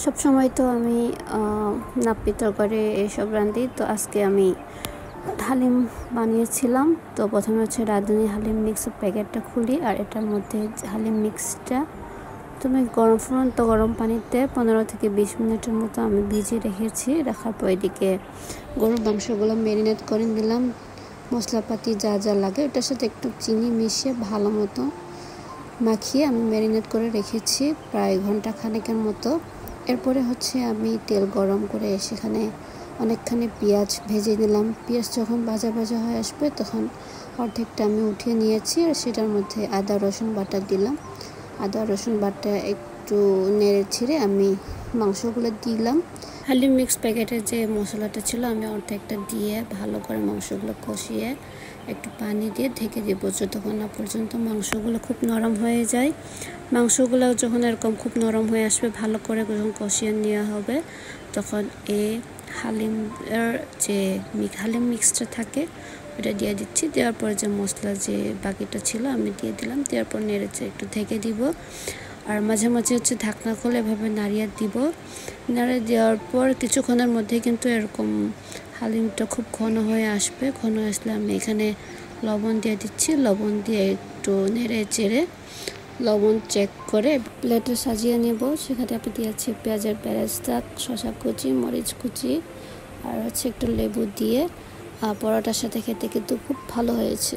সব সময় তো আমি নাপ্পি তরকারি এইসব রাঁধি। তো আজকে আমি হালিম বানিয়েছিলাম। তো প্রথমে হচ্ছে রাঁধুনি হালিম মিক্সের প্যাকেটটা খুলি, আর এটার মধ্যে হালিম মিক্সটা তুমি ফুটন্ত গরম পানিতে 15 থেকে 20 মিনিটের মতো আমি ভিজিয়ে রেখেছি। রাখার পর এদিকে গরুর মাংসগুলো ম্যারিনেট করে নিলাম। মশলাপাতি যা যা লাগে ওটার সাথে একটু চিনি মিশিয়ে ভালো মতো মাখিয়ে আমি ম্যারিনেট করে রেখেছি প্রায় ঘন্টা খানেকের মতো। এরপরে হচ্ছে আমি তেল গরম করে সেখানে অনেকখানি পেঁয়াজ ভেজে নিলাম। পেঁয়াজ যখন ভাজা ভাজা হয়ে আসবে তখন অর্ধেকটা আমি উঠিয়ে নিয়েছি, আর সেটার মধ্যে আদা রসুন বাটা দিলাম। আদা রসুন বাটা একটু নেড়ে ছিঁড়ে আমি মাংসগুলো দিলাম। হালিম মিক্স প্যাকেটের যে মশলাটা ছিল আমি অর্ধেকটা দিয়ে ভালো করে মাংসগুলো কষিয়ে একটু পানি দিয়ে ঢেকে দিব যতক্ষণ না পর্যন্ত মাংসগুলো খুব নরম হয়ে যায়। মাংসগুলো যখন এরকম খুব নরম হয়ে আসবে, ভালো করে যখন কষিয়ে নেওয়া হবে, তখন হালিমের যে হালিম মিক্সটা থাকে ওটা দিয়ে দিচ্ছি। দেওয়ার পর যে মশলা যে বাকিটা ছিল আমি দিয়ে দিলাম। দেওয়ার পর নেড়েছে একটু ঢেকে দিব, আর মাঝে মাঝে হচ্ছে ঢাকনা খুলে এভাবে নাড়িয়ে দিব। নাড়িয়ে দেওয়ার পর কিছুক্ষণের মধ্যে কিন্তু এরকম হালিমটা খুব ঘন হয়ে আসবে। ঘন আসলে আমি এখানে লবণ দিয়ে দিচ্ছি। লবণ দিয়ে একটু নেড়ে চেড়ে লবণ চেক করে প্লেটে সাজিয়ে নেব। সেখানে আমি দিয়েছি পেঁয়াজের বেরেস্তা, শসা কুচি, মরিচ কুচি, আর হচ্ছে একটু লেবু দিয়ে পরোটার সাথে খেতে কিন্তু খুব ভালো হয়েছে।